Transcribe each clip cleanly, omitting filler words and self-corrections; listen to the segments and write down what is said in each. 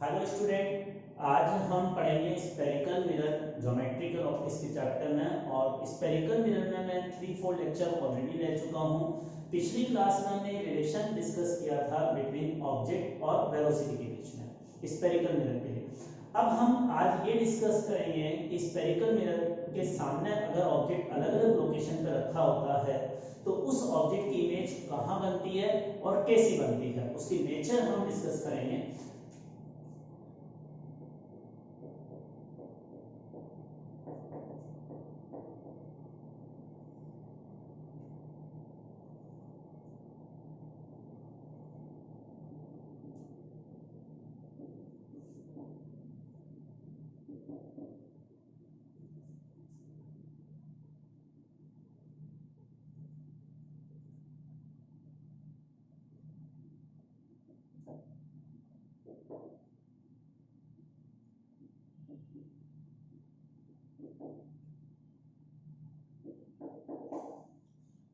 Hello student, आज हम पढ़ेंगे स्फेरिकल मिरर ज्योमेट्रिकल ऑप्टिक्स के चैप्टर में। और स्फेरिकल मिरर में मैं 3-4 लेक्चर ऑलरेडी ले चुका हूं। पिछली क्लास में हमने रिलेशन डिस्कस किया था बिटवीन ऑब्जेक्ट और वेलोसिटी के बीच में स्फेरिकल मिरर के लिए। अब हम आज ये डिस्कस करेंगे कि स्फेरिकल मिरर के सामने अगर ऑब्जेक्ट अलग अलग लोकेशन पर रखा होता है तो उस ऑब्जेक्ट की इमेज कहाँ बनती है और कैसी बनती है, उसकी नेचर हम डिस्कस करेंगे।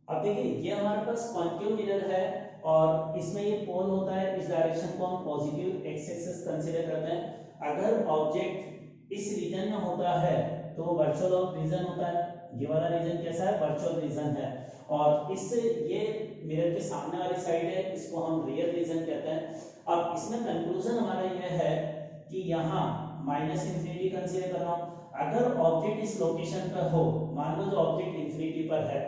अब देखिए, ये हमारे पास कॉन्केव मिरर है और इसमें ये पोल होता है। इस डायरेक्शन को हम पॉजिटिव एक्स एक्सिस कंसीडर करते हैं। अगर ऑब्जेक्ट इस रीजन में होता है तो वर्चुअल ऑफ रीजन होता है। ये वाला रीजन कैसा है? वर्चुअल रीजन है। और इस ये मिरर के सामने वाली साइड है, इसको हम रियल रीजन कहते हैं। अब इसमें कंक्लूजन हमारा यह है कि यहाँ माइनस इंफिनिटी कंसीडर कर रहा हूँ। अगर ऑब्जेक्ट इस लोकेशन पर हो, मान लो जो ऑब्जेक्ट इंफिनिटी पर है,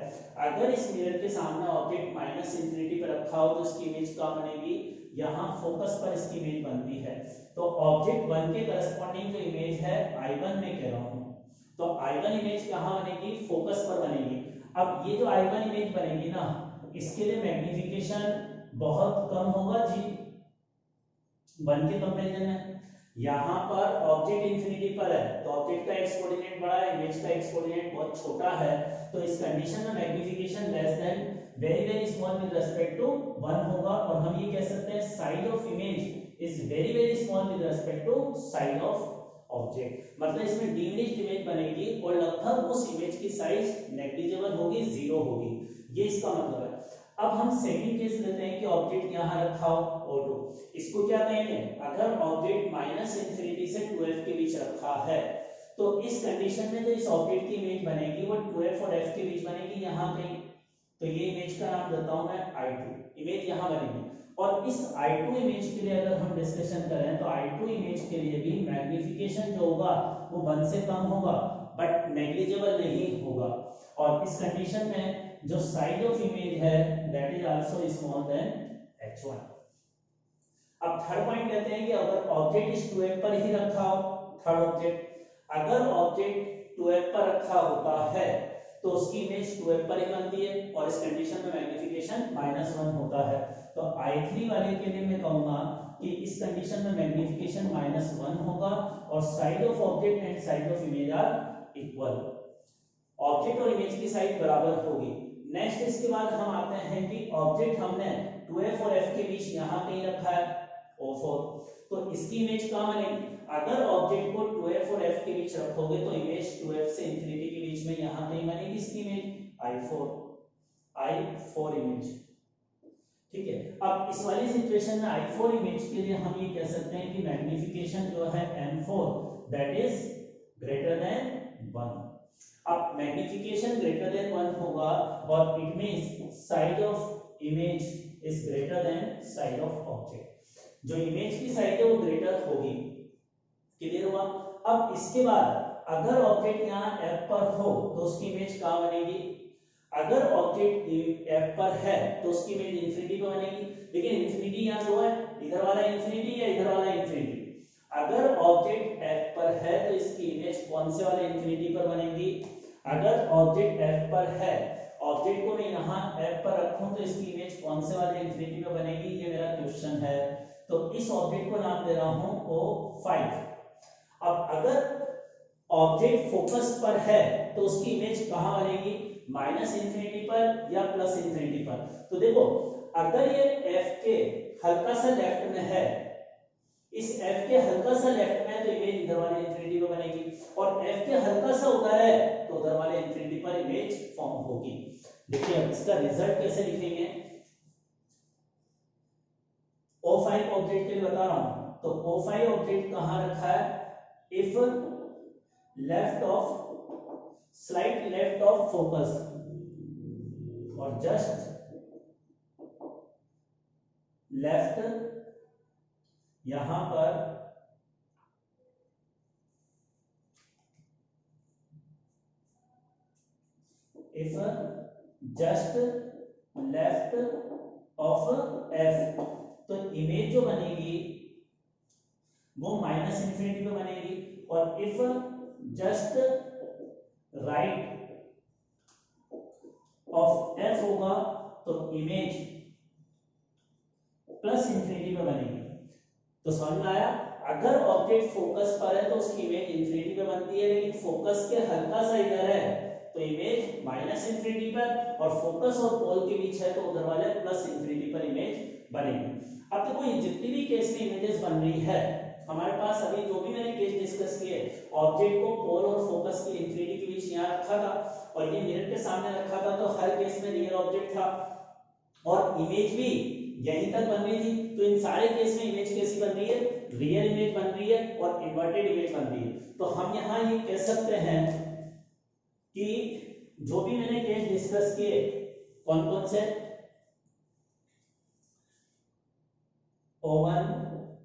अगर इस मिरर के सामने ऑब्जेक्ट माइनस इंफिनिटी पर रखा हो तो इसकी इमेज क्या बनेगी? यहाँ फोकस पर इसकी इमेज बनती है। तो ऑब्जेक्ट 1 के करस्पॉन्डिंग जो इमेज है I1 में कह रहा हूँ, तो I1 इमेज कहाँ बनेगी? फोकस पर बनेगी। अब ये जो I1 इमेज बनेगी ना, इसके लिए मैग्निफिकेशन बहुत कम होगा जी 1 के कंपेरिजन में। यहाँ पर ऑब्जेक्ट इंफिनिटी पर है तो ऑब्जेक्ट का एक्स कोऑर्डिनेट बड़ा है, इमेज का एक्स कोऑर्डिनेट बहुत छोटा है। तो इस कंडीशन में magnification less than very very small with respect to 1 होगा। और हम ये कह सकते हैं size of image is very very small with respect to size of object. मतलब इसमें डिमिनिश्ड इमेज बनेगी और लगभग उस इमेज की साइज नेग्लिजिबल होगी, जीरो होगी। ये इसका मतलब है। अब हम सेकंड केस लेते हैं कि ऑब्जेक्ट यहाँ रखा हो O2। इसको क्या कहेंगे? अगर ऑब्जेक्ट माइनस इंफिनिटी से 2f के बीच रखा है तो इस कंडीशन में जो इस ऑब्जेक्ट की इमेज बनेगी वो 2f और f के बीच बनेगी यहाँ कहीं। तो ये इमेज का नाम देता हूं मैं I2। इमेज यहाँ बनेगी। और इस I2 इमेज के लिए अगर हम डिस्कशन करें तो I2 इमेज के लिए भी मैग्निफिकेशन जो होगा वो 1 से कम होगा बट नेग्लिजिबल नहीं होगा। और इस कंडीशन में जो साइड ऑफ इमेज है that is also small than h1। अब थर्ड पॉइंट कहते हैं कि अगर ऑब्जेक्ट इस 2f पर ही रखा हो, थर्ड ऑब्जेक्ट अगर ऑब्जेक्ट 2f पर रखा होता है तो उसकी इमेज 2f पर ही बनती है और इस कंडीशन में मैग्निफिकेशन -1 होता है। तो I3 वाले के लिए मैं कहूंगा कि इस कंडीशन में मैग्निफिकेशन -1 होगा और size of object and size of image are equal. Object और इमेज की साइज बराबर होगी। नेक्स्ट इसके बाद हम आते हैं कि ऑब्जेक्ट हमने 2f और f के बीच यहाँ कहीं रखा है O4, तो इसकी इमेज कहाँ बनेगी? अगर ऑब्जेक्ट को 2f और f के बीच रखोगे तो इमेज 2f से इंफिनिटी के बीच में यहाँ कहीं बनेगी इसकी इमेज I4 इमेज। ठीक है। अब इस वाली सिचुएशन में I4 इमेज के लिए हम ये कह सकते हैं कि मैग्निफिकेशन जो है M4 that is greater than 1। अब मैग्निफिकेशन ग्रेटर देन 1 होगा और it means side of image is greater than side of object. जो इमेज की साइड है वो ग्रेटर होगी। क्लियर हुआ? अब इसके बाद अगर ऑब्जेक्ट यहाँ F पर हो तो उसकी इमेज कहाँ बनेगी? अगर ऑब्जेक्ट F पर है तो उसकी इमेज इंफिनिटी पर बनेगी। लेकिन इंफिनिटी यहाँ जो है, इधर वाला इंफिनिटी या इधर वाला इंफिनिटी? अगर ऑब्जेक्ट F पर है तो इसकी इमेज कौन से वाले इंफिनिटी पर बनेगी? अगर ऑब्जेक्ट F पर है, ऑब्जेक्ट को मैं यहाँ F पर रखूं तो इसकी इमेज कौन से वाले इंफिनिटी पे बनेगी? ये मेरा क्वेश्चन है। तो इस ऑब्जेक्ट को नाम दे रहा हूं O5। अब अगर ऑब्जेक्ट फोकस पर है तो उसकी इमेज कहां बनेगी? माइनस इंफिनिटी पर या प्लस इंफिनिटी पर? तो देखो, अगर ये F के हल्का सा लेफ्ट में है, इस F के हल्का सा लेफ्ट में है तो इमेज इधर वाले इंफिनिटी पर बनेगी और F के हल्का सा उधर है तो उधर वाले इंफिनिटी पर इमेज फॉर्म होगी। देखिए अब इसका रिजल्ट कैसे लिखेंगे? O5 ऑब्जेक्ट के लिए बता रहा हूं। तो O5 ऑब्जेक्ट कहां रखा है, if left of slight left of focus और जस्ट लेफ्ट यहां पर if just left of F, तो इमेज जो बनेगी वो माइनस इंफिनिटी पे बनेगी, और if just right of F होगा तो इमेज प्लस इंफिनिटी पे बनेगी। तो समझ में आया, अगर ऑब्जेक्ट फोकस पर है तो उसकी इमेज इंफिनिटी पे बनती है, लेकिन फोकस के हल्का सा इधर है तो इमेज माइनस इंफिनिटी पर, और फोकस और पोल के बीच है तो उधर वाले प्लस इंफिनिटी पर इमेज बनेगी। अब देखो ये जितनी भी केस में इमेजेस बन रही है हमारे पास, अभी जो भी मैंने केस डिस्कस किए, ऑब्जेक्ट को पोल और फोकस की इंफिनिटी के बीच यहाँ रखा था और ये मिरर के सामने रखा था, तो हर केस में रियल ऑब्जेक्ट था और इमेज भी यहीं तक बन रही थी। तो इन सारे केस में इमेज कैसी बन रही है, रियल इमेज बन रही है और इन्वर्टेड इमेज बन रही है। तो हम यहाँ ये कह सकते हैं कि जो भी मैंने केस डिस्कस किए, कौन कौन से, O1,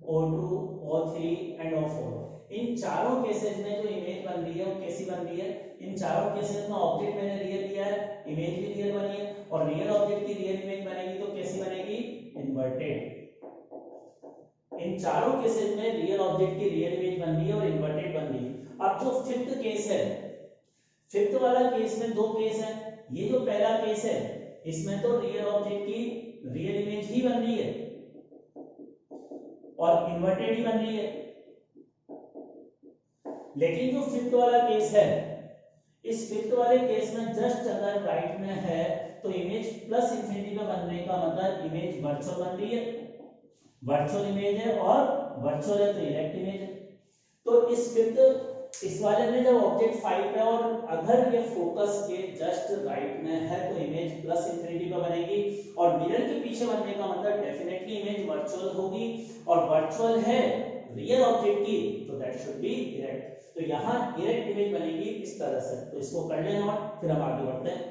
O2, O3 and O4, इन चारों केसेस में जो इमेज बन रही है वो कैसी बन रही है, इन चारों केसेस में ऑब्जेक्ट मैंने रियल लिया है, इमेज भी रियल बनी है, और रियल ऑब्जेक्ट की रियल इमेज बनेगी तो कैसी बनेगी, इन्वर्टेड। इन चारों केसेस में रियल ऑब्जेक्ट की रियल इमेज बन रही है और इन्वर्टेड बन रही है। अब जो फिफ्थ केस है, फिफ्थ वाला केस में दो केस है, ये जो पहला केस है इसमें तो रियल ऑब्जेक्ट की रियल इमेज ही बन रही है और इन्वर्टेड ही बन रही है, लेकिन जो फिफ्थ वाला केस है, इस फिफ्थ वाले केस में जस्ट अगर राइट में है तो इमेज प्लस इंफिनिटी में बनने का मतलब इमेज वर्चुअल बन रही है, वर्चुअल इमेज है, और वर्चुअल है तो इरेक्ट इमेज है। तो इस फिफ्थ, इस वाले में जब ऑब्जेक्ट 5 है और अगर ये फोकस के जस्ट राइट में है तो इमेज प्लस इंफिनिटी पे बनेगी, और मिरर के पीछे बनने का मतलब डेफिनेटली इमेज वर्चुअल होगी, और वर्चुअल है रियल ऑब्जेक्ट की तो दैट शुड बी इरेक्ट। तो यहाँ इरेक्ट इमेज बनेगी इस तरह से, तो इसको कर लेना और फिर हम आगे बढ़ते हैं।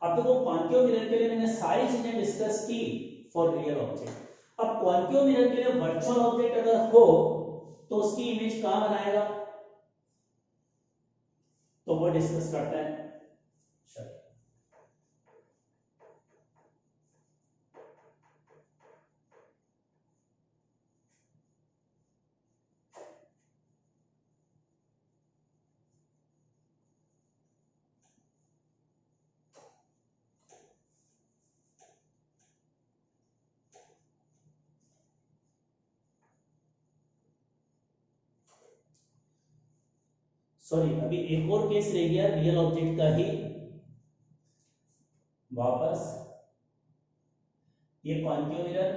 अब देखो कॉन्केव मिरर के लिए मैंने सारी चीजें डिस्कस की फॉर रियल ऑब्जेक्ट। अब कॉन्केव मिरर के लिए वर्चुअल ऑब्जेक्ट अगर हो तो उसकी इमेज कहां बनाएगा, तो वो डिस्कस करते हैं। सॉरी, अभी एक और केस रह गया रियल ऑब्जेक्ट का ही, वापस ये कॉन्केव मिरर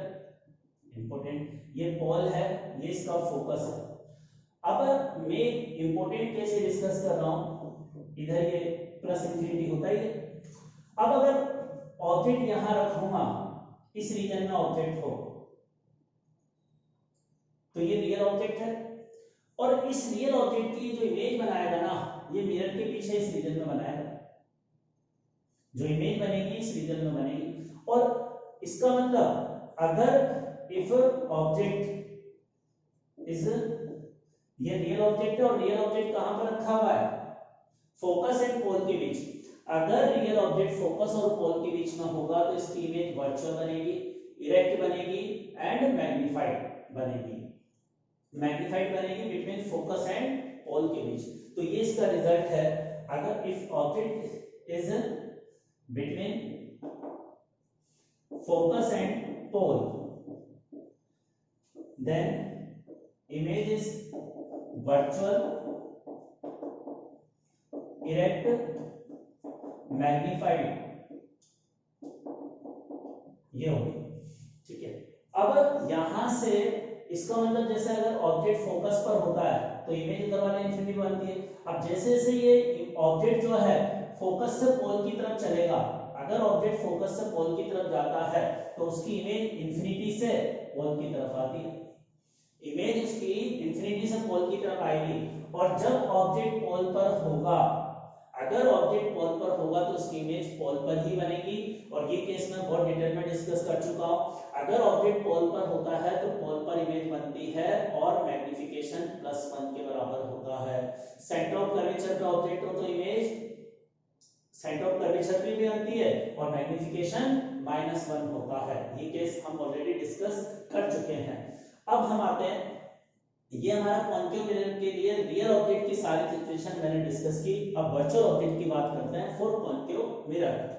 इंपॉर्टेंट, ये पोल है, ये इसका फोकस है। अब मैं इंपॉर्टेंट केस डिस्कस कर रहा हूं, इधर ये प्लस इंफिनिटी होता ही है। अब अगर ऑब्जेक्ट यहां रखूंगा, इस रीजन में ऑब्जेक्ट हो तो ये रियल ऑब्जेक्ट है, और इस रियल ऑब्जेक्ट की जो इमेज बनाएगा ना, ये मिरर के पीछे इस रीजन में बनाएगा, जो इमेज बनेगी इस रीजन में बनेगी। और इसका मतलब अगर इफ ऑब्जेक्ट इज, ये रियल ऑब्जेक्ट है और रियल ऑब्जेक्ट कहां पर रखा हुआ है, फोकस एंड पोल के बीच। अगर रियल ऑब्जेक्ट फोकस और पोल के बीच में होगा तो इसकी इमेज वर्चुअल बनेगी, इरेक्ट बनेगी एंड मैग्नीफाइड बनेगी, मैग्नीफाइड बनेगी बिटवीन फोकस एंड पोल के बीच। तो ये इसका रिजल्ट है, अगर if object is between focus and pole then image is virtual, erect, magnified, ये होगी। ठीक है, अब यहां से इसका मतलब जैसे अगर ऑब्जेक्ट फोकस पर होता है तो इमेज उधर वाले इंफिनिटी बनती है। अब जैसे जैसे ये ऑब्जेक्ट जो है फोकस से पोल की तरफ चलेगा, अगर ऑब्जेक्ट फोकस से पोल की तरफ जाता है तो उसकी इमेज इंफिनिटी से पोल की तरफ आती है। इमेज उसकी इंफिनिटी से पोल की तरफ आएगी, और जब ऑब्जेक्ट पोल पर होगा, अगर ऑब्जेक्ट पोल पर होगा तो उसकी इमेज पोल पर ही बनेगी। और ये केस मैं बहुत डिटेल में डिस्कस कर चुका हूं। अगर ऑब्जेक्ट पोल पर होता है तो पोल पर इमेज बनती है और मैग्निफिकेशन +1 के बराबर होता है। सेंटर ऑफ कर्वेचर पे ऑब्जेक्ट हो तो इमेज सेंटर ऑफ कर्वेचर पे भी बनती है और मैग्निफिकेशन -1 होता है। ये केस हम ऑलरेडी डिस्कस कर चुके हैं। अब हम आते हैं, ये हमारा कॉन्केव मिरर के लिए रियल ऑब्जेक्ट की सारी सिचुएशन मैंने डिस्कस की। अब वर्चुअल ऑब्जेक्ट की बात करते हैं फॉर कॉन्केव मिरर।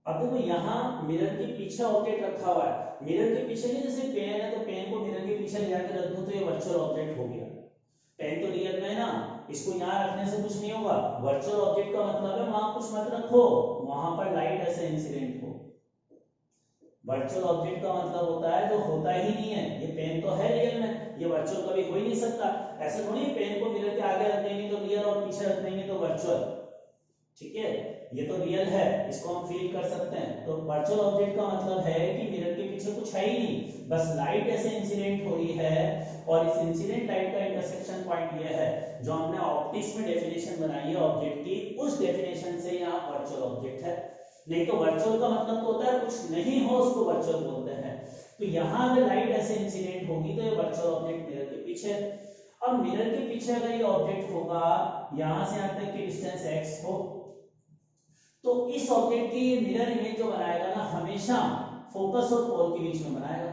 अब देखो यहाँ मिरर के पीछे ऑब्जेक्ट रखा हुआ है। मिरर के पीछे नहीं, जैसे पेन है तो पेन को मिरर के पीछे ले जाकर रख दूं तो ये वर्चुअल ऑब्जेक्ट हो गया। पेन तो रियल में है ना, इसको यहाँ रखने से कुछ नहीं होगा। वर्चुअल ऑब्जेक्ट का मतलब है वहां कुछ मत रखो, वहां पर लाइट ऐसे इंसिडेंट हो। वर्चुअल ऑब्जेक्ट का मतलब होता है जो होता ही नहीं है। ये पेन तो है रियल में, ये वर्चुअल कभी हो ही नहीं सकता। ऐसे थोड़ी पेन को मिरर के आगे रख देंगे तो रियल और पीछे रख देंगे तो वर्चुअल। ठीक है, ये तो रियल है, इसको हम फील कर सकते हैं। तो वर्चुअल ऑब्जेक्ट का मतलब है कि मिरर के पीछे कुछ है ही नहीं, बस लाइट ऐसे इंसिडेंट हो रही है और इस इंसिडेंट लाइट का इंटरसेक्शन पॉइंट ये है जो हमने ऑप्टिक्स में डेफिनेशन बनाई है ऑब्जेक्ट की, उस डेफिनेशन से यहाँ वर्चुअल ऑब्जेक्ट है। नहीं तो वर्चुअल का मतलब तो होता है कुछ नहीं हो, उसको वर्चुअल बोलते हैं। तो यहाँ अगर लाइट ऐसे इंसिडेंट होगी तो ये वर्चुअल ऑब्जेक्ट मिरर के पीछे। अब मिरर के पीछे अगर ये ऑब्जेक्ट होगा, यहां से यहां तक की डिस्टेंस x हो, तो इस ऑब्जेक्ट की मिरर इमेज जो बनाएगा ना, हमेशा फोकस और पोल के बीच में बनाएगा,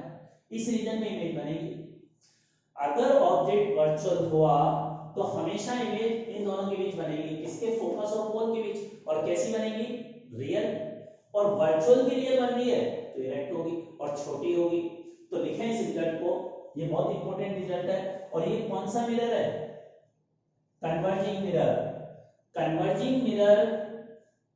इस रीजन में इमेज बनेगी। अगर ऑब्जेक्ट वर्चुअल हुआ तो हमेशा इमेज इन दोनों के बीच बनेगी, किसके, फोकस और पोल के बीच। और कैसी बनेगी, रियल। और वर्चुअल की रियल बन रही है तो इरेक्ट होगी और छोटी होगी। तो लिखें इस रिजल्ट को, ये बहुत इंपॉर्टेंट रिजल्ट है। और ये कौन सा मिरर है, कन्वर्जिंग मिरर। कन्वर्जिंग मिरर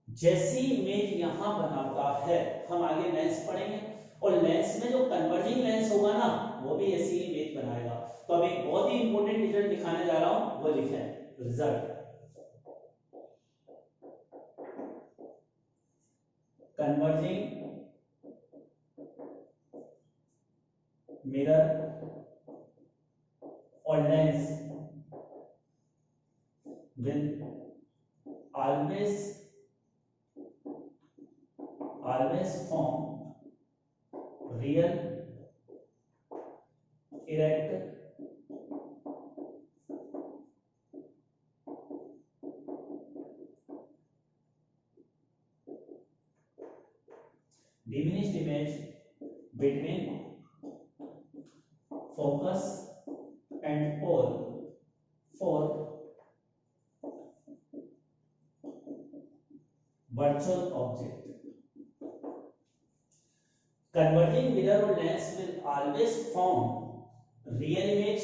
जैसी इमेज यहां बनाता है, हम आगे लेंस पढ़ेंगे, और लेंस में जो कन्वर्जिंग लेंस होगा ना वो भी ऐसी इमेज बनाएगा। तो अब एक बहुत ही इंपॉर्टेंट रिजल्ट दिखाने जा रहा हूं, वो लिखें रिजल्ट। कन्वर्जिंग मिरर और lens will always form real, erect, diminished image between focus and pole for virtual object. Converging mirror or lens will always form real image,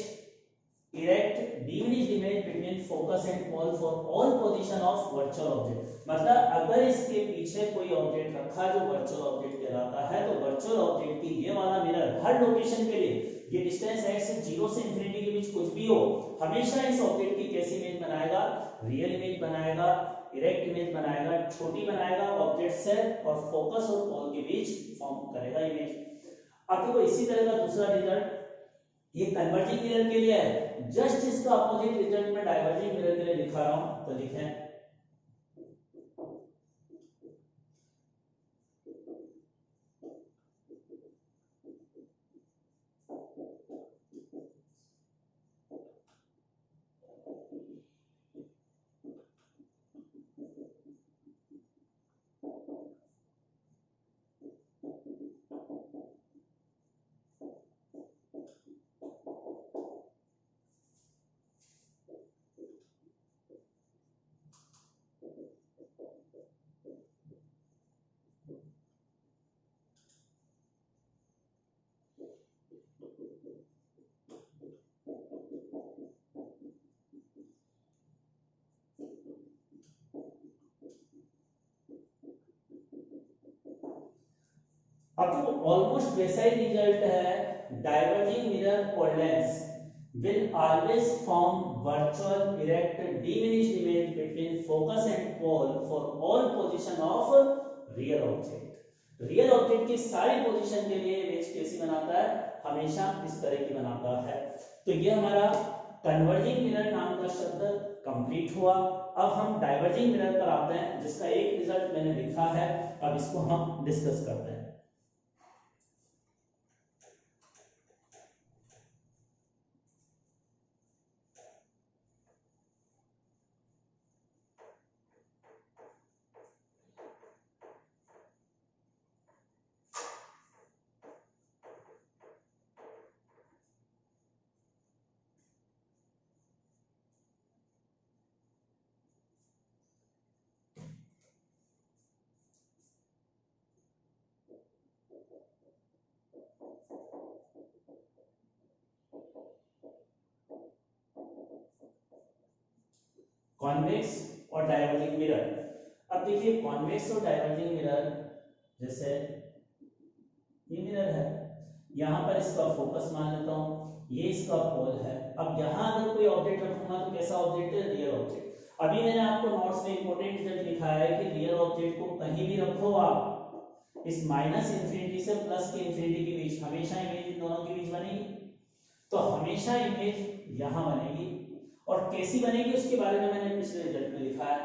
erect, diminished image between focus and pole for all position of virtual object. मतलब अगर इसके पीछे कोई object रखा जो virtual object कहलाता है, तो वर्चुअल ऑब्जेक्ट की ये वाला मिरर हर लोकेशन के लिए, ये डिस्टेंस x से 0 से इंफिनिटी के बीच कुछ भी हो, हमेशा इस ऑब्जेक्ट की कैसी इमेज बनाएगा, रियल इमेज बनाएगा, इरेक्ट इमेज बनाएगा, छोटी बनाएगा ऑब्जेक्ट से, और फोकस और पोल के बीच फॉर्म करेगा इमेज। अब देखो इसी तरह का दूसरा रिजल्ट ये कन्वर्जिंग मिरर के लिए है, जस्ट इसका अपोजिट रिजल्ट मैं डाइवर्जिंग मिरर के लिए दिखा रहा हूं। तो लिखें ऑलमोस्ट वैसा ही रिजल्ट है। डाइवर्जिंग मिरर कोलेंस will always form virtual erect diminished image between focus and pole for all position of real object। Real object की सारी पोजीशन के लिए इमेज कैसी बनाता है, हमेशा इस तरह की बनाता है। तो ये हमारा कन्वर्जिंग मिरर नाम का शब्द कंप्लीट हुआ। अब हम डाइवर्जिंग मिरर पर आते हैं, जिसका एक रिजल्ट मैंने लिखा है, अब इसको हम डिस्कस करते हैं। कॉन्वेक्स और डाइवर्जिंग मिरर। अब देखिए कॉन्वेक्स और डाइवर्जिंग मिरर, जैसे ये मिरर है, यहाँ पर इसका फोकस मान लेता हूँ, ये इसका पोल है। अब यहाँ अगर कोई ऑब्जेक्ट रखूंगा तो कैसा ऑब्जेक्ट है, रियल ऑब्जेक्ट। अभी मैंने आपको नोट्स में इंपॉर्टेंट रिजल्ट लिखा है कि रियल ऑब्जेक्ट को कहीं भी रखो आप, इस माइनस इंफिनिटी से प्लस के इंफिनिटी के बीच हमेशा इमेज इन दोनों के बीच बनेगी। तो हमेशा इमेज यहाँ बनेगी, और कैसी बनेगी उसके बारे में मैंने पिछले रिजल्ट में लिखा है।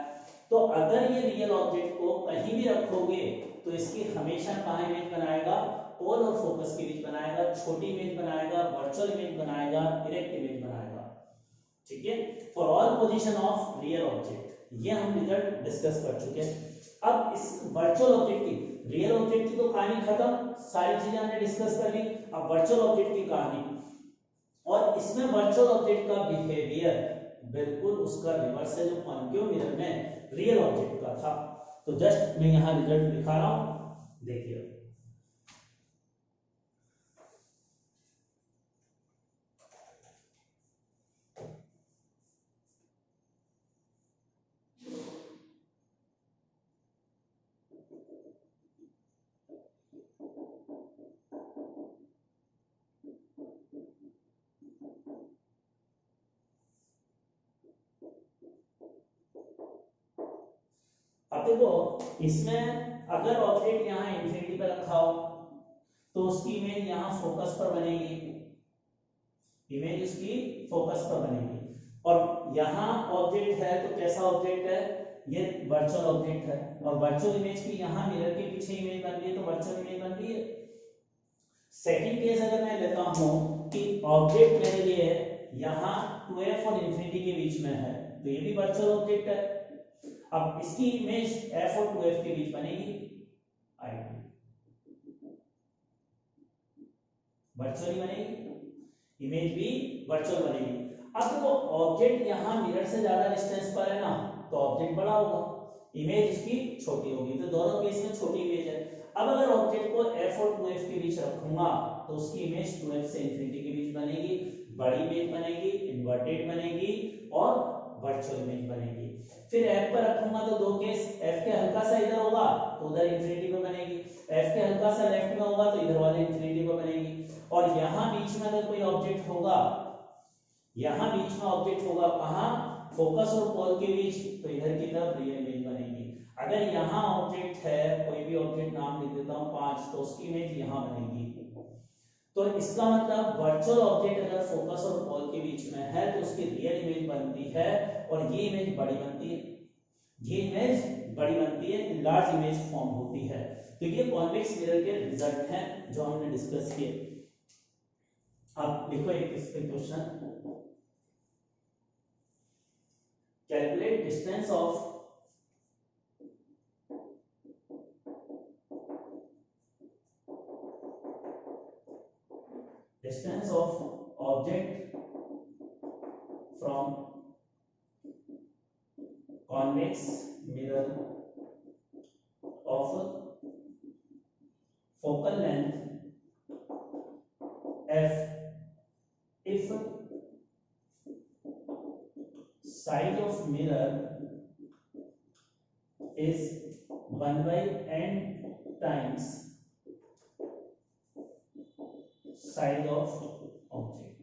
तो अगर ये रियल ऑब्जेक्ट को कहीं भी रखोगे तो इसकी हमेशा कहाँ इमेज बनाएगा, पोल और फोकस के बीच बनाएगा, छोटी इमेज बनाएगा, वर्चुअल इमेज बनाएगा, इरेक्ट इमेज बनाएगा। ठीक है, for all position of real object, ये हम रिजल्ट डिस्कस कर चुके हैं। अब इस वर्चुअल ऑब्जेक्ट की, रियल ऑब्जेक्ट की तो कहानी खत्म, सारी चीजें हमने डिस्कस कर ली। अब वर्चुअल ऑब्जेक्ट की कहानी, और इसमें वर्चुअल ऑब्जेक्ट का बिहेवियर बिल्कुल उसका रिवर्स है जो कॉन्केव मिरर में रियल ऑब्जेक्ट का था। तो जस्ट मैं यहां रिजल्ट दिखा रहा हूं, देखिए। अब देखो इसमें अगर ऑब्जेक्ट यहाँ इंफिनिटी पे रखा हो तो उसकी इमेज यहाँ फोकस पर बनेगी, इमेज उसकी फोकस पर बनेगी। और यहाँ ऑब्जेक्ट है तो कैसा ऑब्जेक्ट है, ये वर्चुअल ऑब्जेक्ट है, और वर्चुअल इमेज की यहाँ मिरर के पीछे इमेज बन रही है, तो वर्चुअल इमेज बन रही है। सेकंड केस अगर मैं लेता हूँ कि ऑब्जेक्ट मेरे लिए यहाँ 2f और इंफिनिटी के बीच में है, तो ये भी वर्चुअल ऑब्जेक्ट है। अब इसकी इमेज f और 2f के बीच बनेगी, वर्चुअली बनेगी, इमेज भी वर्चुअल बनेगी। अब देखो ऑब्जेक्ट यहाँ मिरर से ज्यादा डिस्टेंस पर है ना, तो ऑब्जेक्ट बड़ा होगा, इमेज इसकी छोटी होगी, तो दोनों केस में छोटी इमेज है। अब अगर ऑब्जेक्ट को f और 2f के बीच रखूंगा तो उसकी इमेज 2f से इंफिनिटी के बीच बनेगी, बड़ी इमेज बनेगी, इन्वर्टेड बनेगी और वर्चुअल इमेज बनेगी। फिर f पर रखूंगा तो दो केस, f के हल्का सा इधर होगा तो उधर इंफिनिटी पे बनेगी, f के हल्का सा लेफ्ट में होगा तो इधर वाले इंफिनिटी पे बनेगी। और यहाँ बीच में अगर कोई ऑब्जेक्ट होगा, यहाँ बीच में ऑब्जेक्ट होगा कहाँ, फोकस और पोल के बीच, तो इधर की तरफ रियल इमेज बनेगी। अगर यहाँ ऑब्जेक्ट है, कोई भी ऑब्जेक्ट नाम लिख देता हूँ 5, तो उसकी इमेज यहाँ बनेगी। तो इसका मतलब वर्चुअल ऑब्जेक्ट अगर फोकस और पोल के बीच में है तो उसकी रियल इमेज बनती है, और ये इमेज बड़ी बनती है, ये इमेज बड़ी बनती है, लार्ज इमेज फॉर्म होती है। तो ये कॉन्वेक्स मिरर के रिजल्ट हैं जो हमने डिस्कस किए। आप लिखो एक इस पे question, calculate distance of object from convex mirror of focal length f if side of mirror is 1 by n times size of object.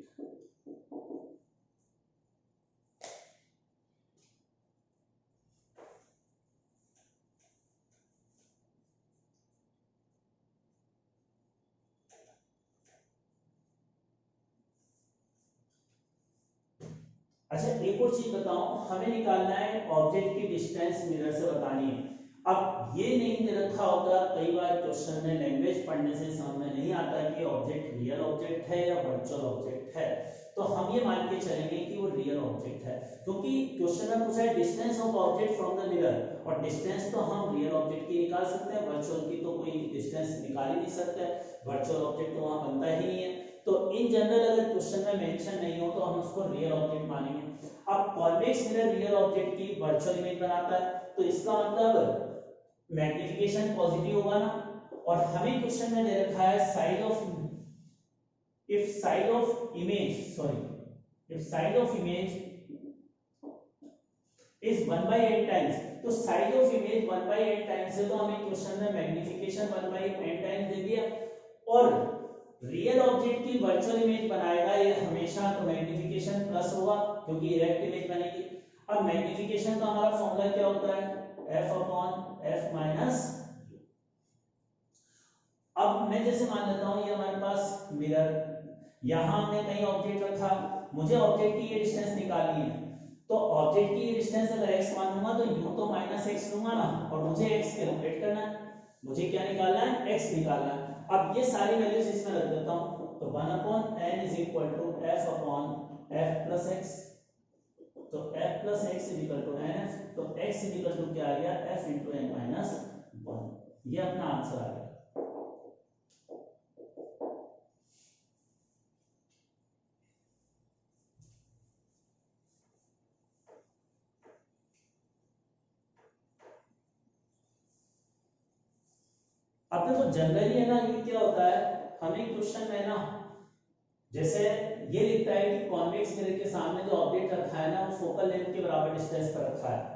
अच्छा, एक और चीज बताऊं, हमें निकालना है ऑब्जेक्ट की डिस्टेंस मिरर से बतानी है। अब ये नहीं दे रखा होता, कई बार क्वेश्चन में लैंग्वेज पढ़ने से समझ में नहीं आता कि ऑब्जेक्ट रियल ऑब्जेक्ट है या वर्चुअल ऑब्जेक्ट है, तो हम ये मान के चलेंगे कि वो रियल ऑब्जेक्ट है, क्योंकि क्वेश्चन में पूछा है distance of object from the mirror, और डिस्टेंस तो हम रियल ऑब्जेक्ट की निकाल सकते हैं, वर्चुअल की तो कोई डिस्टेंस निकाल ही नहीं सकते, वर्चुअल ऑब्जेक्ट तो वहां बनता ही नहीं है। तो इन जनरल अगर क्वेश्चन में मेंशन नहीं हो तो हम उसको रियल ऑब्जेक्ट मानेंगे। अब कॉन्वेक्स मिरर रियल ऑब्जेक्ट की वर्चुअल इमेज बनाता है, तो इसका मतलब मैग्निफिकेशन पॉजिटिव होगा ना। और हमें क्वेश्चन में दे रखा है size of, if size of image is 1/n times, तो size of image 1/n times है, तो हमें क्वेश्चन में मैग्निफिकेशन 1/n टाइम्स दे दिया। और रियल ऑब्जेक्ट की वर्चुअल इमेज बनाएगा ये हमेशा, तो मैग्निफिकेशन प्लस होगा क्योंकि इरेक्ट इमेज बनेगी। अब मैग्निफिकेशन का हमारा फॉर्मूला क्या होता है, f/f माइनस। अब मैं जैसे मान लेता हूं ये हमारे पास मिरर, यहां हमने कहीं ऑब्जेक्ट रखा, मुझे ऑब्जेक्ट की ये डिस्टेंस निकालनी है, तो ऑब्जेक्ट की ये डिस्टेंस अगर x मानूंगा तो यूं तो -x लूंगा ना, और मुझे x कैलकुलेट करना है, मुझे क्या निकालना है, x निकालना है। अब ये सारी वैल्यूज इसमें रख देता हूं, तो 1/n = f/f + x, तो f + x = nf, तो x = क्या आ गया, f × n - 1, ये अपना आंसर आ गया। अब देखो जनरली है ना, ये क्या होता है, हमें क्वेश्चन में ना जैसे ये लिखता है कि कॉन्वेक्स मिरर के सामने जो ऑब्जेक्ट रखा है ना वो फोकल लेंथ के बराबर डिस्टेंस पर रखा है,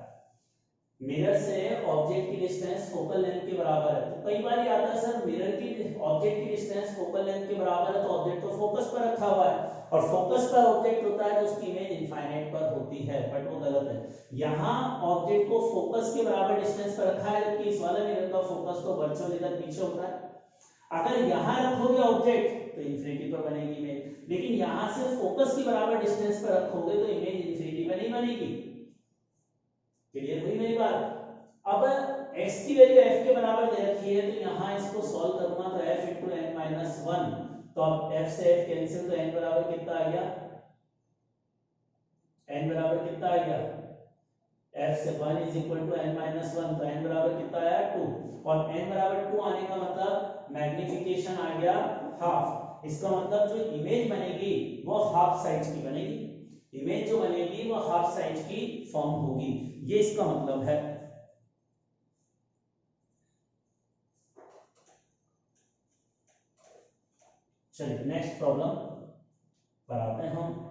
मिरर से ऑब्जेक्ट की डिस्टेंस फोकल लेंथ के बराबर है। तो कई बार ये आता है सर मिरर की ऑब्जेक्ट की डिस्टेंस फोकल लेंथ के बराबर है, तो ऑब्जेक्ट तो फोकस पर रखा हुआ है, और फोकस पर ऑब्जेक्ट होता है तो उसकी इमेज इनफाइनाइट पर होती है, बट वो गलत है। यहाँ ऑब्जेक्ट को फोकस के बराबर डिस्टेंस पर रखा है, जबकि इस वाले मिरर का फोकस तो वर्चुअल इधर पीछे होता है। अगर यहाँ रखोगे ऑब्जेक्ट तो इन्फिनिटी पर बनेगी इमेज, लेकिन यहाँ से फोकस के बराबर डिस्टेंस पर रखोगे तो इमेज इन्फिनिटी पर नहीं बनेगी। क्लियर हुई मेरी बात। अब x की वैल्यू f के बराबर दे रखी है, तो यहाँ इसको सॉल्व करूंगा तो f × n - 1, तो अब f से f कैंसिल, तो n बराबर कितना आ गया, n बराबर कितना आ गया, f से 1 = n - 1, तो n बराबर कितना आया, 2, और n बराबर 2 आने का मतलब मैग्निफिकेशन आ गया हाफ। इसका मतलब जो इमेज बनेगी वो हाफ साइज की बनेगी, इमेज जो बनेगी वो हाफ साइज की फॉर्म होगी, ये इसका मतलब है। चलिए नेक्स्ट प्रॉब्लम पर आते हैं हम।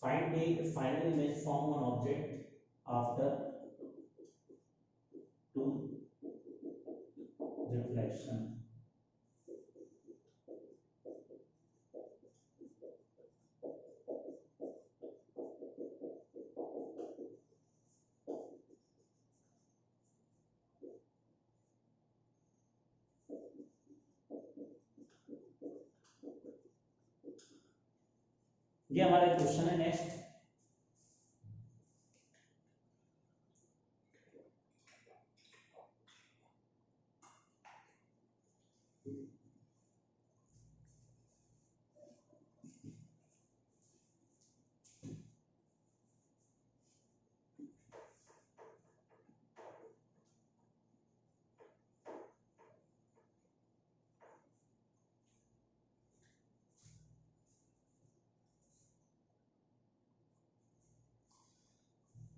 Find the final image form on object after two reflection. ये हमारा क्वेश्चन है। नेक्स्ट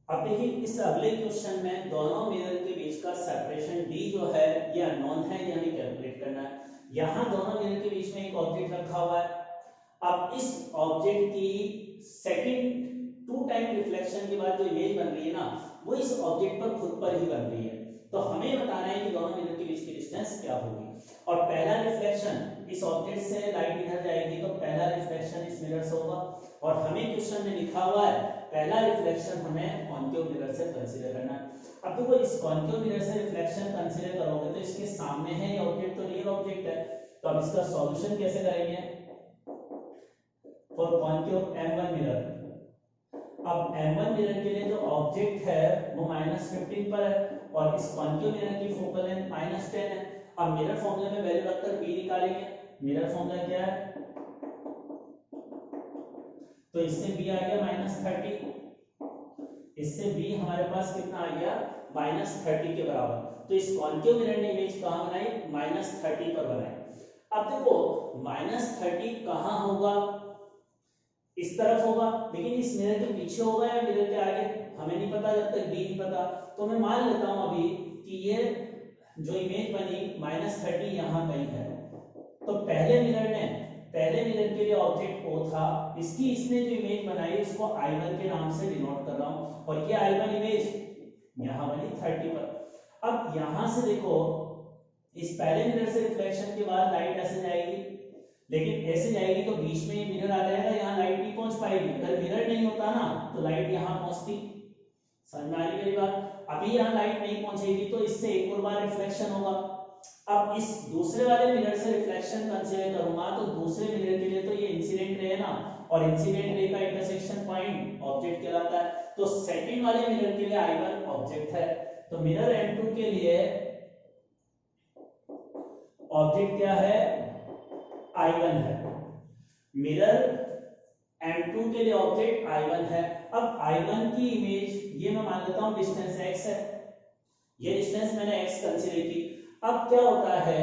अब देखिए इस अगले क्वेश्चन में दोनों मिरर के बीच का सेपरेशन d जो है ये अननोन है, ये हमें कैलकुलेट करना है। यहाँ दोनों मिरर के बीच में एक ऑब्जेक्ट रखा हुआ है। अब इस ऑब्जेक्ट की सेकंड 2 टाइम रिफ्लेक्शन के बाद जो इमेज बन रही है ना, वो इस ऑब्जेक्ट पर खुद पर ही बन रही है। तो हमें बताना है कि दोनों मिरर के बीच की डिस्टेंस क्या होगी। और पहला रिफ्लेक्शन इस ऑब्जेक्ट से लाइट इधर जाएगी तो पहला रिफ्लेक्शन इस मिरर से होगा। और हमें क्वेश्चन में लिखा हुआ है पहला रिफ्लेक्शन हमें कॉन्केव मिरर से कंसीडर करना है। अब देखो इस कॉन्केव मिरर से रिफ्लेक्शन कंसीडर करोगे तो इसके सामने है ये ऑब्जेक्ट, तो रियल ऑब्जेक्ट है। तो अब इसका सॉल्यूशन कैसे करेंगे फॉर कॉन्केव M1 मिरर। अब M1 मिरर के लिए जो ऑब्जेक्ट है वो -15 पर है और इस कॉन्केव मिरर की फोकल लेंथ -10 है। अब मिरर फॉर्मूला में वैल्यू रखकर b निकालेंगे। मिरर फॉर्मूला क्या है, तो इससे b आ गया -30, इससे b हमारे पास कितना आ गया -30 के बराबर। तो इस कॉन्केव मिरर ने इमेज कहां बनाई, -30 पर बनाई। अब देखो -30 कहां होगा, इस तरफ होगा, लेकिन इस मिरर के पीछे होगा या मिरर के आगे हमें नहीं पता, जब तक b नहीं पता। तो मैं मान लेता हूं अभी कि ये जो इमेज बनी -30 यहां कहीं है। तो पहले मिरर के लिए ऑब्जेक्ट O था, इसने जो इमेज बनाई उसको I1 के नाम से डिनोट कर रहा हूं और ये I1 इमेज यहां बनी 30 पर। अब यहां से देखो इस पहले मिरर से रिफ्लेक्शन के बाद लाइट ऐसे जाएगी, लेकिन ऐसे जाएगी तो बीच में ये मिरर आ जाएगा, यहाँ लाइट नहीं पहुंच पाएगी। अगर मिरर नहीं होता ना तो लाइट यहाँ पहुंचती। समझ में आ रही मेरी बात। अभी यहाँ लाइट नहीं पहुंचेगी तो इससे एक और बार रिफ्लेक्शन होगा। अब इस दूसरे वाले मिरर से रिफ्लेक्शन कंसीडर करूंगा तो दूसरे मिरर के लिए तो ये इंसिडेंट रे है ना, और इंसिडेंट रे का इंटरसेक्शन पॉइंट ऑब्जेक्ट कहलाता है। तो सेकंड वाले मिरर के लिए I1 ऑब्जेक्ट है। तो मिरर M2 के लिए ऑब्जेक्ट क्या है, I1 है। मिरर M2 के लिए ऑब्जेक्ट I1 है। अब I1 की इमेज ये मैं मान लेता हूं डिस्टेंस x है, ये डिस्टेंस मैंने x कंसीडर की। अब क्या होता है,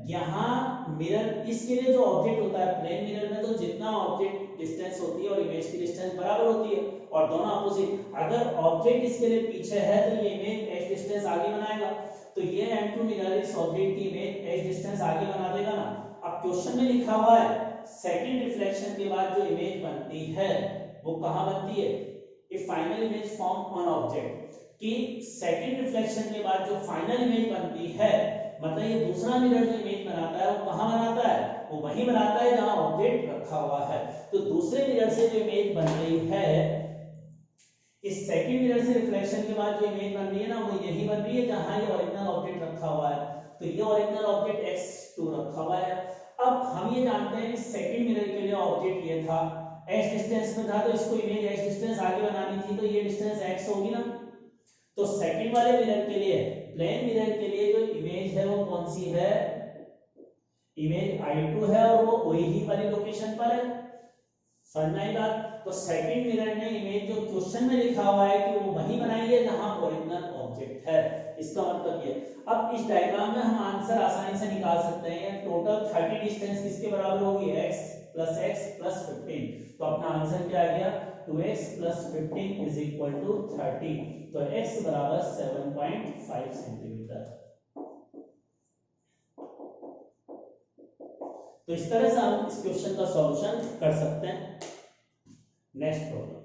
यहां मिरर इसके लिए जो ऑब्जेक्ट होता है प्लेन मिरर में, तो जितना ऑब्जेक्ट डिस्टेंस होती है और इमेज की डिस्टेंस बराबर होती है और दोनों अपोजिट। अगर ऑब्जेक्ट इसके लिए पीछे है तो ये इमेज x डिस्टेंस आगे बनाएगा, तो ये M2 मिरर इस ऑब्जेक्ट की इमेज x डिस्टेंस आगे बना देगा ना। अब क्वेश्चन में लिखा हुआ है सेकंड रिफ्लेक्शन के बाद जो इमेज बनती है वो कहां बनती है, if final image form on object, कि सेकंड रिफ्लेक्शन के बाद जो फाइनल इमेज बनती है, मतलब ये दूसरा मिरर जो इमेज बनाता है वो कहां बनाता है, वो वहीं बनाता है जहां ऑब्जेक्ट रखा हुआ है। तो दूसरे मिरर से जो इमेज बन रही है, इस सेकंड मिरर से रिफ्लेक्शन के बाद जो इमेज बन रही है ना, वो यही बन रही है जहां ये ओरिजिनल ऑब्जेक्ट रखा हुआ है। तो ये ओरिजिनल ऑब्जेक्ट x2 रखा हुआ है। अब हम ये जानते हैं कि सेकंड मिरर के लिए ऑब्जेक्ट ये था, x डिस्टेंस में था, तो इसको इमेज x डिस्टेंस आगे बनानी थी, तो ये डिस्टेंस x होगी ना। तो सेकंड वाले मिरर के लिए, प्लेन मिरर के लिए जो इमेज है वो कौन सी है, इमेज I2 है और वो वही वाली लोकेशन पर है। समझ में आई बात। तो सेकंड मिरर ने इमेज जो क्वेश्चन में लिखा हुआ है कि वो वही बनाई है जहां ओरिजिनल ऑब्जेक्ट है, इसका मतलब ये। अब इस डायग्राम में हम आंसर आसानी से निकाल सकते हैं। टोटल 30 डिस्टेंस किसके बराबर होगी, x + 15। तो अपना आंसर क्या आ गया, 2x + 15 = 30। तो x बराबर 7.5 सेंटीमीटर। तो इस तरह से हम इस क्वेश्चन का सॉल्यूशन कर सकते हैं। Next problem,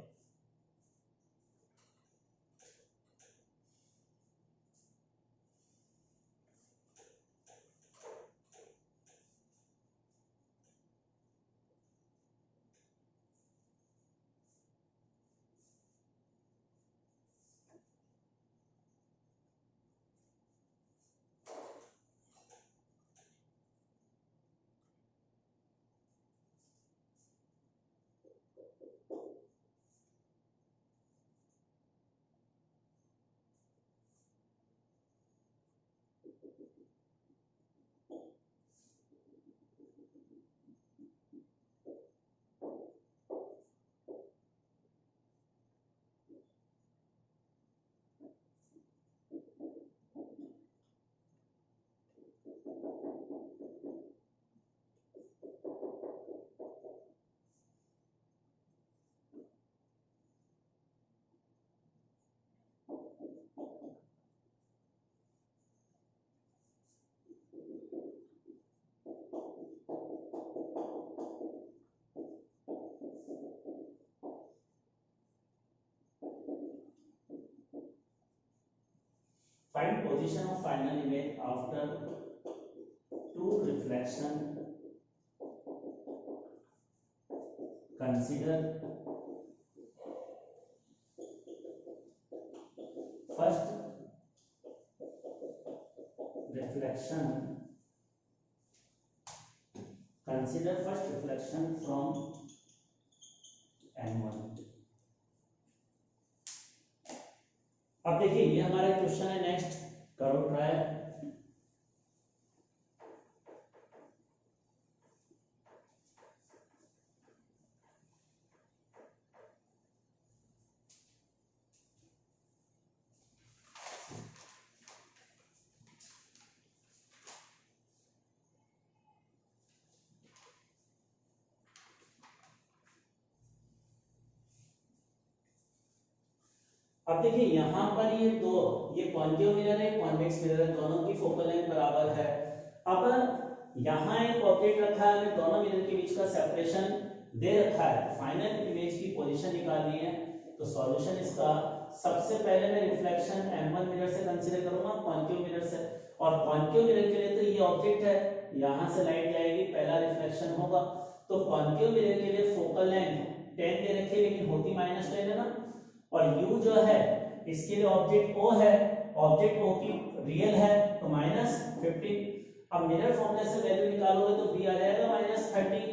position of final image after two reflection. Consider first reflection. Consider first reflection from M1. अब देखिए ये हमारा क्वेश्चन है, नेक्स्ट करो ट्राई। अब देखिए यहाँ पर ये दो, ये कॉन्केव मिरर है, कॉन्वेक्स मिरर है, दोनों की फोकल लेंथ बराबर है। अब यहाँ एक ऑब्जेक्ट रखा है, दोनों मिरर के बीच का सेपरेशन दे रखा है, फाइनल इमेज की पोजीशन निकालनी है। तो सॉल्यूशन इसका, सबसे पहले मैं रिफ्लेक्शन M1 मिरर से कंसीडर करूंगा, कॉन्केव मिरर से। और कॉन्केव मिरर के लिए तो ये ऑब्जेक्ट है, यहाँ से लाइट जाएगी, पहला रिफ्लेक्शन होगा। तो कॉन्केव मिरर के लिए फोकल लेंथ 10 दे रखी है, लेकिन होती -10 है ना। और u जो है इसके लिए ऑब्जेक्ट O है, ऑब्जेक्ट O की रियल है तो -15। अब मिरर फॉर्मूले से वैल्यू निकालोगे तो b आ जाएगा -30,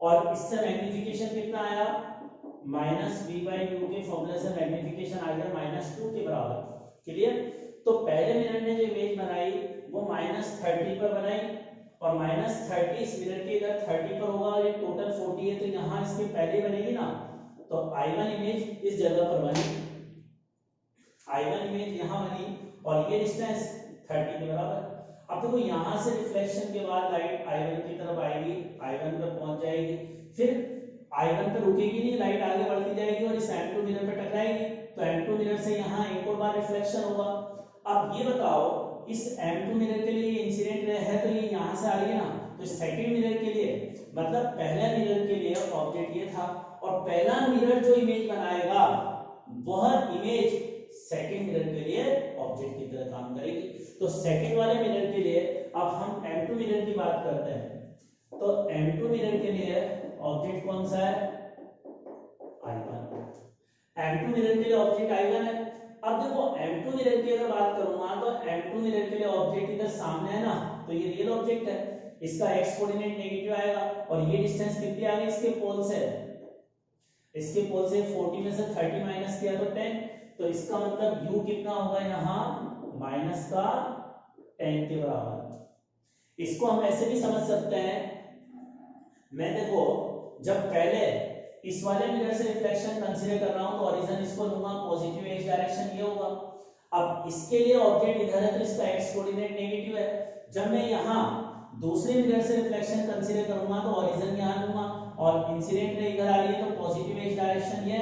और इससे मैग्नीफिकेशन कितना आया, -v/u के फॉर्मूले से मैग्नीफिकेशन आ गया -2 के बराबर। क्लियर। तो पहले मिरर ने जो इमेज बनाई वो -30 पर बनाई, और -30 इस मिरर के इधर 30 पर होगा, और ये टोटल 40 है, तो यहाँ इसकी पहले बनेगी ना, तो I1 इमेज इस जगह पर बनी, I1 इमेज यहाँ बनी, और ये डिस्टेंस 30 के बराबर। अब देखो यहाँ से रिफ्लेक्शन के बाद लाइट I1 की तरफ आएगी, I1 पर पहुंच जाएगी, फिर I1 पर रुकेगी नहीं, लाइट आगे बढ़ती जाएगी और इस M2 मिरर पर टकराएगी, तो M2 मिरर से यहाँ एक और बार रिफ्लेक्शन होगा। अब ये बताओ, इस M2 मिरर के लिए इंसिडेंट रे है, तो ये यहाँ से आ रही है ना, तो सेकंड मिरर के लिए, मतलब पहला मिरर के लिए ऑब्जेक्ट ये था, और पहला मिरर जो इमेज बनाएगा वह इमेज सेकंड मिरर के लिए ऑब्जेक्ट की तरह काम करेगी। तो सेकंड वाले मिरर के लिए अब हम M2 मिरर की बात करते हैं, तो M2 मिरर के लिए ऑब्जेक्ट कौन सा है, I1। M2 मिरर के लिए ऑब्जेक्ट I1 है। अब देखो M2 मिरर की अगर बात करूंगा, तो M2 मिरर के लिए ऑब्जेक्ट इधर सामने है ना, तो ये रियल ऑब्जेक्ट है, इसका x कोऑर्डिनेट नेगेटिव आएगा, और ये डिस्टेंस कितनी आ गई इसके पोल से, इसके पोल से 40 में से 30 माइनस किया तो 10, तो इसका मतलब u कितना होगा यहाँ -10 के बराबर। इसको हम ऐसे भी समझ सकते हैं, मैं देखो जब पहले इस वाले मिरर से रिफ्लेक्शन कंसीडर कर रहा हूं, तो ओरिजिन इसको लूंगा पॉजिटिव x डायरेक्शन ये होगा। अब इसके लिए ऑब्जेक्ट इधर है, तो इसका x कोऑर्डिनेट नेगेटिव है। जब मैं यहाँ दूसरे मिरर से रिफ्लेक्शन कंसीडर करूंगा, तो ओरिजिन यहाँ लूंगा, और इंसिडेंट रे इधर आ रही है, तो पॉजिटिव x डायरेक्शन ये।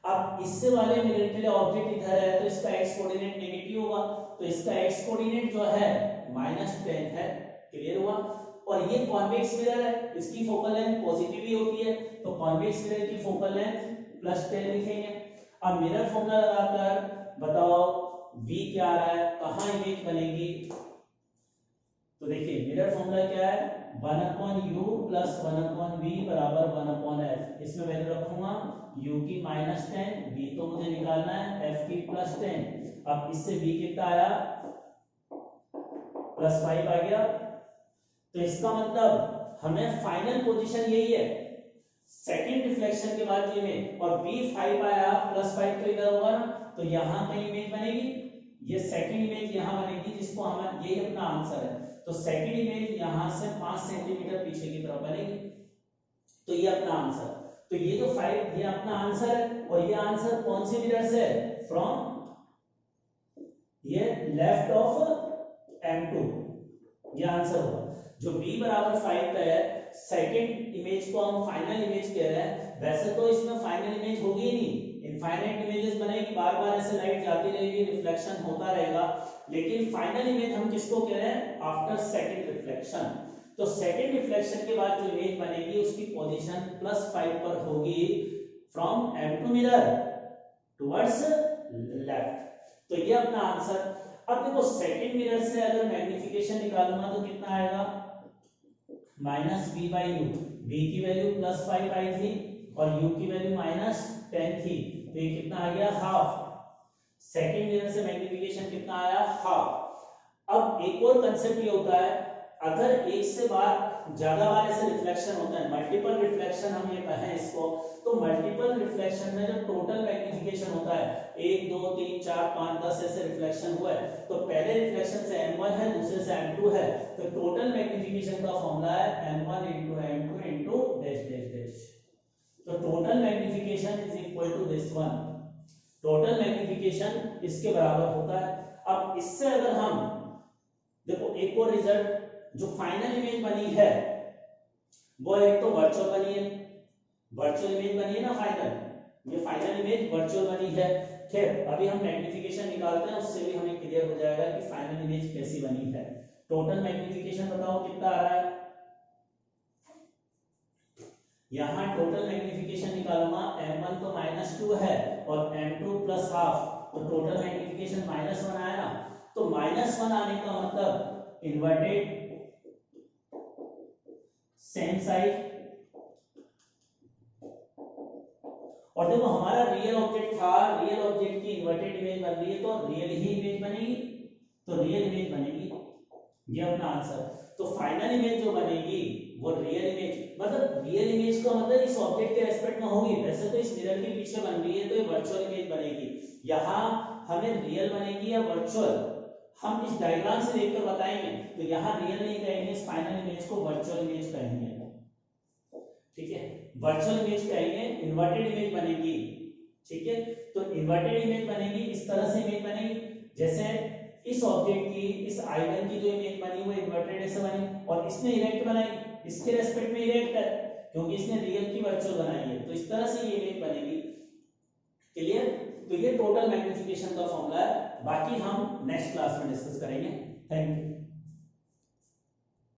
अब इससे वाले मिरर के लिए ऑब्जेक्ट इधर है, तो इसका x कोऑर्डिनेट नेगेटिव होगा, तो इसका x कोऑर्डिनेट जो है -10 है। क्लियर हुआ। और ये कॉन्वेक्स मिरर है, इसकी फोकल लेंथ पॉजिटिव ही होती है, तो कॉन्वेक्स मिरर की फोकल लेंथ +10 लिखेंगे। अब मिरर फॉर्मूला लगाकर बताओ v क्या आ रहा है, कहां इमेज बनेगी। तो देखिए मिरर फॉर्मूला क्या है, 1/u + 1/v = 1/f। इसमें वैल्यू रखूंगा u की -10, v तो मुझे निकालना है, f की +10। अब इससे v कितना आया, +5 आ गया। तो इसका मतलब हमें फाइनल पोजीशन यही है, सेकंड रिफ्लेक्शन के बाद ये में, और v5 आया, +5 तो इधर होगा ना, तो यहाँ कहीं इमेज बनेगी, ये सेकंड इमेज यहाँ बनेगी, जिसको हम, यही अपना आंसर है। तो सेकंड इमेज यहाँ से 5 सेंटीमीटर पीछे की तरफ बनेगी, तो ये अपना आंसर। तो ये जो 5 ये अपना आंसर है, और ये आंसर कौन से मिरर से, फ्रॉम ये लेफ्ट ऑफ M2, ये आंसर होगा। जो b = 5 का है, सेकंड इमेज को हम फाइनल इमेज कह रहे हैं। वैसे तो इसमें फाइनल इमेज होगी ही नहीं, इनफाइनाइट इमेजेस बनेगी, बार बार ऐसे लाइट जाती रहेगी, रिफ्लेक्शन होता रहेगा, लेकिन फाइनल इमेज हम किसको कह रहे हैं, आफ्टर सेकंड रिफ्लेक्शन। तो सेकंड रिफ्लेक्शन के बाद जो इमेज बनेगी उसकी पोजीशन +5 पर होगी, from M2 mirror towards left. तो ये अपना आंसर। अब देखो सेकंड मिरर से अगर मैग्निफिकेशन निकालूंगा तो कितना आएगा, minus B by U, B की वैल्यू प्लस 5 आई थी और u की वैल्यू माइनस 10 थी, तो ये कितना आ गया हाफ। सेकंड मिरर से मैग्निफिकेशन कितना आया, हाफ। अब एक और कंसेप्ट ये होता है, अगर एक से बार ज्यादा बार ऐसे रिफ्लेक्शन होता है, मल्टीपल रिफ्लेक्शन हम ये कहें इसको, तो मल्टीपल रिफ्लेक्शन में जो टोटल मैग्निफिकेशन होता है 1 2 3 4 5 10 ऐसे रिफ्लेक्शन हुआ है, तो पहले रिफ्लेक्शन से m1 है, दूसरे से m2 है, तो टोटल मैग्निफिकेशन का फॉर्मूला है m1 into m2 into dash dash dash। तो total magnification is equal to this one, total magnification इसके बराबर होता है। अब इससे अगर हम देखो एक और रिजल्ट, जो फाइनल इमेज बनी है वो एक तो वर्चुअल बनी है, वर्चुअल इमेज बनी है ना फाइनल, ये फाइनल इमेज वर्चुअल बनी है। खैर अभी हम मैग्निफिकेशन निकालते हैं, उससे भी हमें क्लियर हो जाएगा कि फाइनल इमेज कैसी बनी है। टोटल मैग्निफिकेशन बताओ कितना आ रहा है, यहाँ टोटल मैग्निफिकेशन निकालूंगा, m1 तो -2 है और m2 प्लस हाफ, तो टोटल मैग्निफिकेशन -1 आया ना, तो -1 आने का मतलब इन्वर्टेड सेम साइड। और देखो हमारा रियल ऑब्जेक्ट था, रियल ऑब्जेक्ट की इन्वर्टेड इमेज बन रही है तो रियल ही इमेज बनेगी, तो रियल इमेज बनेगी, ये अपना आंसर। तो फाइनल इमेज जो बनेगी वो रियल इमेज, मतलब रियल इमेज का मतलब इस ऑब्जेक्ट के रेस्पेक्ट में होगी, वैसे तो इस मिरर के पीछे बन रही है तो ये वर्चुअल इमेज बनेगी। यहाँ हमें रियल बनेगी या वर्चुअल, हम इस डायग्राम से देखकर बताएंगे, तो यहाँ रियल नहीं कहेंगे, इस फाइनल इमेज को वर्चुअल इमेज कहेंगे, ठीक है, वर्चुअल इमेज कहेंगे, इन्वर्टेड इमेज बनेगी, ठीक है। तो इन्वर्टेड इमेज बनेगी, इस तरह से इमेज बनेगी, जैसे इस ऑब्जेक्ट की, इस आइकन की जो इमेज बनी वो इन्वर्टेड ऐसे बनी, और इसने इरेक्ट बनाई, इसके रेस्पेक्ट में इरेक्ट है क्योंकि इसने रियल की वर्चुअल बनाई है, तो इस तरह से ये इमेज बनेगी, क्लियर। तो ये टोटल मैग्निफिकेशन का फॉर्मूला है, बाकी हम नेक्स्ट क्लास में डिस्कस करेंगे। Thank you.